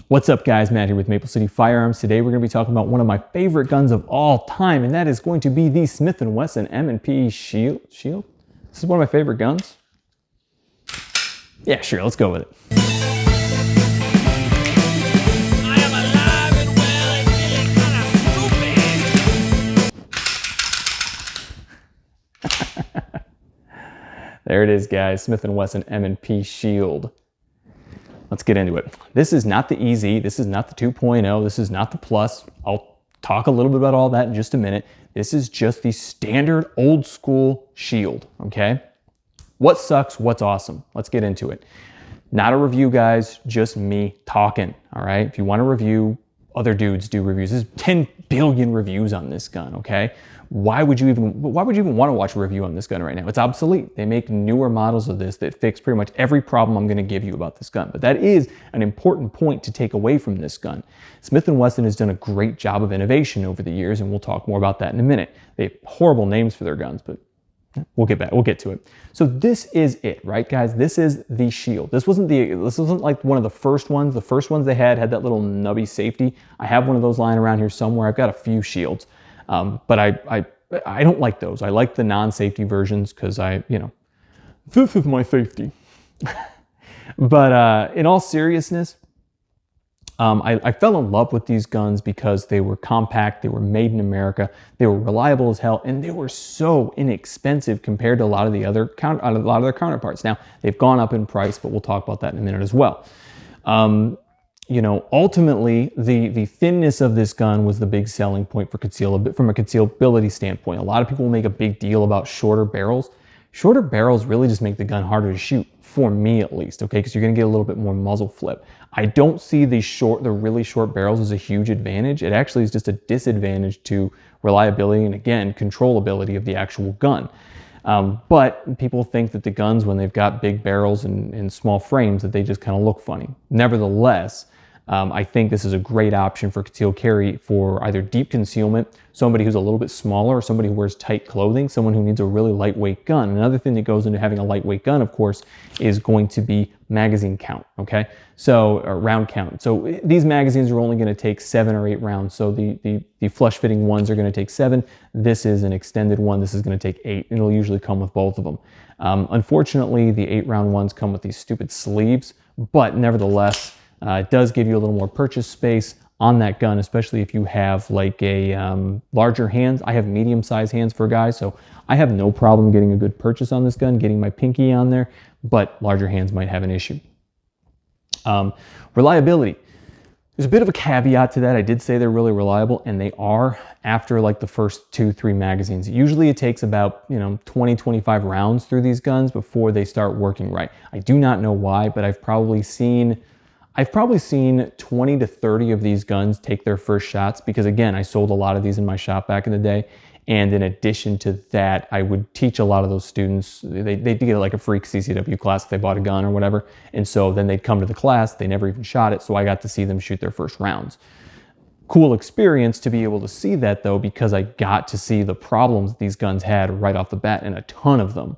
What's up guys, Matt here with Maple City Firearms. Today we're going to be talking about one of my favorite guns of all time, and that is going to be the Smith & Wesson M&P Shield. This is one of my favorite guns. Yeah, sure, let's go with it. I am alive and well and feeling kind of stupid. There it is guys, Smith & Wesson M&P Shield. Let's get into it. This is not the EZ, this is not the 2.0, this is not the Plus. I'll talk a little bit about all that in just a minute. This is just the standard old school Shield, okay? What sucks, what's awesome? Let's get into it. Not a review, guys, just me talking, all right? If you want to review, other dudes do reviews. There's 10 billion reviews on this gun, okay? Why would you even want to watch a review on this gun right now? It's obsolete. They make newer models of this that fix pretty much every problem I'm going to give you about this gun. But that is an important point to take away from this gun. Smith & Wesson has done a great job of innovation over the years, and we'll talk more about that in a minute. They have horrible names for their guns, but we'll get to it. So this is it, right guys? This is the Shield. This wasn't like one of the first ones. The first ones they had that little nubby safety. I have one of those lying around here somewhere. I've got a few Shields. But I don't like those. I like the non-safety versions because this is my safety. But in all seriousness, I fell in love with these guns because they were compact, they were made in America, they were reliable as hell, and they were so inexpensive compared to a lot of their counterparts. Now, they've gone up in price, but we'll talk about that in a minute as well. Ultimately, the thinness of this gun was the big selling point for from a concealability standpoint. A lot of people make a big deal about shorter barrels. Shorter barrels really just make the gun harder to shoot, for me at least, okay? Because you're gonna get a little bit more muzzle flip. I don't see the really short barrels as a huge advantage. It actually is just a disadvantage to reliability and, again, controllability of the actual gun. But people think that the guns, when they've got big barrels and small frames, that they just kind of look funny. Nevertheless, I think this is a great option for concealed carry for either deep concealment, somebody who's a little bit smaller, or somebody who wears tight clothing, someone who needs a really lightweight gun. Another thing that goes into having a lightweight gun, of course, is going to be magazine count, okay? So, or round count. So these magazines are only going to take 7 or 8 rounds. So the flush fitting ones are going to take 7. This is an extended one. This is going to take 8. And it'll usually come with both of them. Unfortunately, the 8-round ones come with these stupid sleeves, but nevertheless, it does give you a little more purchase space on that gun, especially if you have like a larger hands. I have medium-sized hands for guys, so I have no problem getting a good purchase on this gun, getting my pinky on there, but larger hands might have an issue. Reliability. There's a bit of a caveat to that. I did say they're really reliable, and they are after like the first 2-3 magazines. Usually it takes about 20-25 rounds through these guns before they start working right. I do not know why, but I've probably seen 20 to 30 of these guns take their first shots because, again, I sold a lot of these in my shop back in the day. And in addition to that, I would teach a lot of those students. They'd get like a freak CCW class if they bought a gun or whatever. And so then they'd come to the class, they never even shot it. So I got to see them shoot their first rounds. Cool experience to be able to see that though, because I got to see the problems these guns had right off the bat, and a ton of them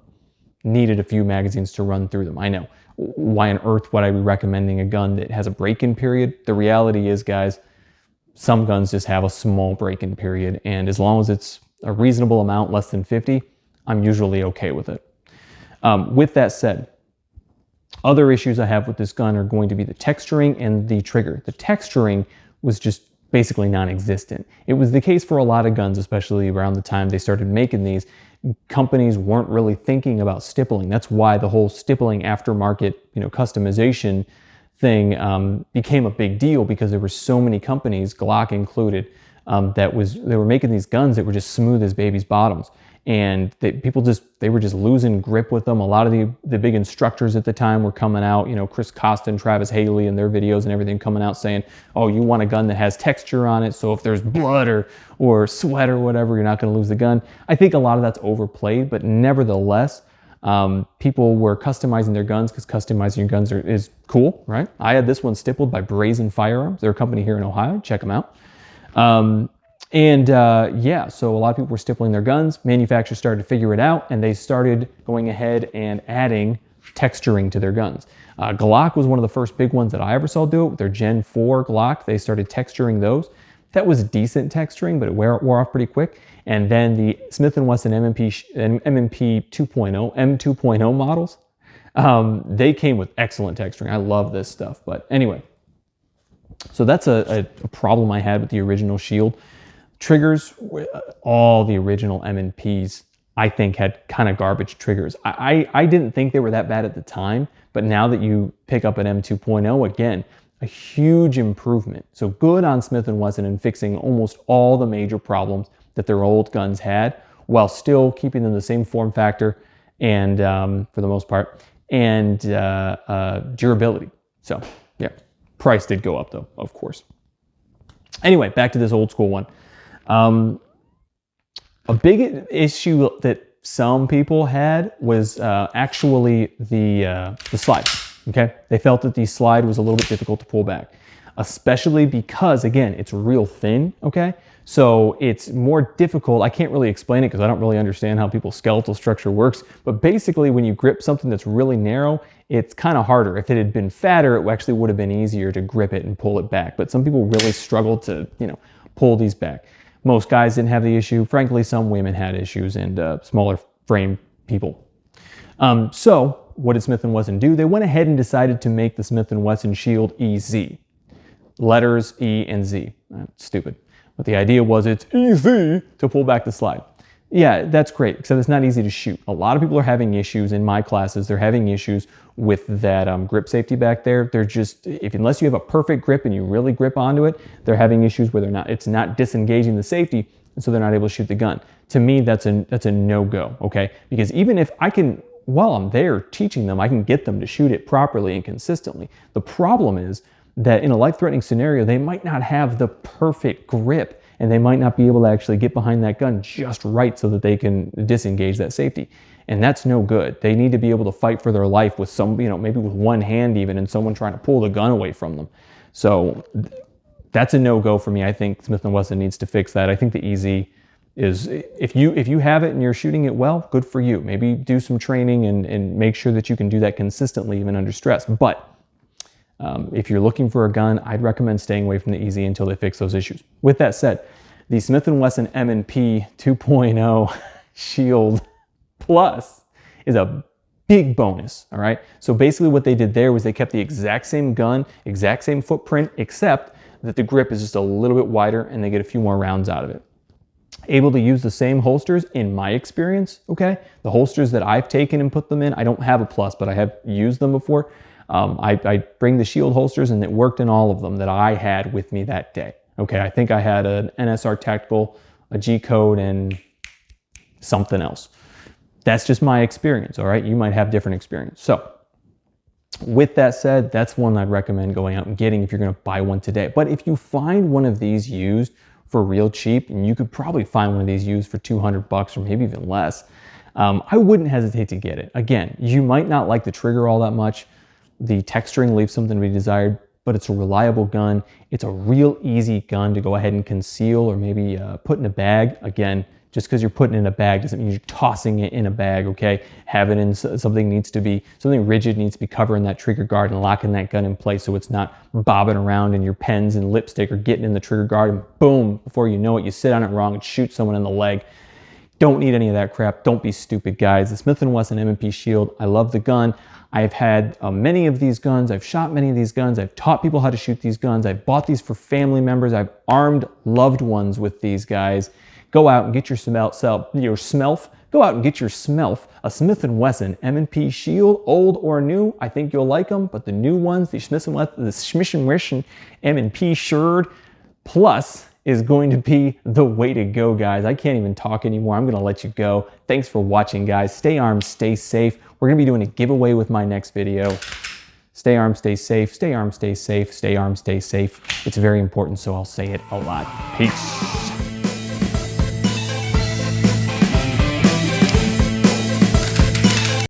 needed a few magazines to run through them. I know. Why on earth would I be recommending a gun that has a break-in period? The reality is, guys, some guns just have a small break-in period, and as long as it's a reasonable amount, less than 50, I'm usually okay with it. With that said, other issues I have with this gun are going to be the texturing and the trigger. The texturing was just basically non-existent. It was the case for a lot of guns, especially around the time they started making these. Companies weren't really thinking about stippling. That's why the whole stippling aftermarket, customization thing became a big deal, because there were so many companies, Glock included, they were making these guns that were just smooth as baby's bottoms. And they were just losing grip with them. A lot of the big instructors at the time were coming out, Chris Costa and Travis Haley and their videos and everything coming out saying, oh, you want a gun that has texture on it, so if there's blood or sweat or whatever, you're not going to lose the gun. I think a lot of that's overplayed, but nevertheless, people were customizing their guns because customizing your guns is cool, right? I had this one stippled by Brazen Firearms. They're a company here in Ohio. Check them out. So a lot of people were stippling their guns. Manufacturers started to figure it out, and they started going ahead and adding texturing to their guns. Glock was one of the first big ones that I ever saw do it with their Gen 4 Glock. They started texturing those. That was decent texturing, but it wore off pretty quick. And then the Smith & Wesson M&P 2.0, M2.0 models, they came with excellent texturing. I love this stuff. But anyway, so that's a problem I had with the original Shield. Triggers, all the original M&Ps, I think had kind of garbage triggers. I didn't think they were that bad at the time, but now that you pick up an M2.0, again, a huge improvement. So good on Smith & Wesson in fixing almost all the major problems that their old guns had, while still keeping them the same form factor and for the most part, and durability. So yeah, price did go up though, of course. Anyway, back to this old school one. A big issue that some people had was actually the slide. Okay, they felt that the slide was a little bit difficult to pull back, especially because, again, it's real thin. Okay, so it's more difficult. I can't really explain it because I don't really understand how people's skeletal structure works. But basically, when you grip something that's really narrow, it's kind of harder. If it had been fatter, it actually would have been easier to grip it and pull it back. But some people really struggled to, pull these back. Most guys didn't have the issue. Frankly, some women had issues and smaller frame people. So what did Smith & Wesson do? They went ahead and decided to make the Smith & Wesson Shield EZ. Letters E and Z. Stupid. But the idea was it's easy to pull back the slide. Yeah, that's great, except it's not easy to shoot. A lot of people are having issues in my classes. They're having issues with that grip safety back there. They're just, unless you have a perfect grip and you really grip onto it, they're having issues where it's not disengaging the safety, and so they're not able to shoot the gun. To me, that's a no-go, okay? Because even if I can, while I'm there teaching them, I can get them to shoot it properly and consistently. The problem is that in a life-threatening scenario, they might not have the perfect grip, and they might not be able to actually get behind that gun just right so that they can disengage that safety. And that's no good. They need to be able to fight for their life with some, maybe with one hand even, and someone trying to pull the gun away from them. So that's a no-go for me. I think Smith & Wesson needs to fix that. I think the EZ is, if you have it and you're shooting it well, good for you. Maybe do some training and make sure that you can do that consistently even under stress. But if you're looking for a gun, I'd recommend staying away from the EZ until they fix those issues. With that said, the Smith & Wesson M&P 2.0 Shield Plus is a big bonus, all right? So basically what they did there was they kept the exact same gun, exact same footprint, except that the grip is just a little bit wider and they get a few more rounds out of it. Able to use the same holsters in my experience, okay? The holsters that I've taken and put them in, I don't have a Plus, but I have used them before. I bring the Shield holsters and it worked in all of them that I had with me that day. Okay, I think I had an NSR Tactical, a G-Code, and something else. That's just my experience, all right? You might have different experience. So with that said, that's one I'd recommend going out and getting if you're gonna buy one today. But if you find one of these used for real cheap, and you could probably find one of these used for $200 or maybe even less, I wouldn't hesitate to get it. Again, you might not like the trigger all that much. The texturing leaves something to be desired, but it's a reliable gun. It's a real easy gun to go ahead and conceal or maybe put in a bag. Again, just because you're putting it in a bag doesn't mean you're tossing it in a bag, okay? Have it in something rigid needs to be covering that trigger guard and locking that gun in place so it's not bobbing around and your pens and lipstick are getting in the trigger guard and boom, before you know it, you sit on it wrong and shoot someone in the leg. Don't need any of that crap. Don't be stupid, guys. The Smith & Wesson M&P Shield, I love the gun. I've had many of these guns. I've shot many of these guns. I've taught people how to shoot these guns. I've bought these for family members. I've armed loved ones with these guys. Go out and get your smelf. Go out and get your smelf, a Smith & Wesson M&P Shield, old or new. I think you'll like them, but the new ones, the Smith & Wesson M&P Shield Plus is going to be the way to go, guys. I can't even talk anymore. I'm gonna let you go. Thanks for watching, guys. Stay armed, stay safe. We're gonna be doing a giveaway with my next video. Stay armed, stay safe, stay armed, stay safe, stay armed, stay safe. It's very important, so I'll say it a lot. Peace.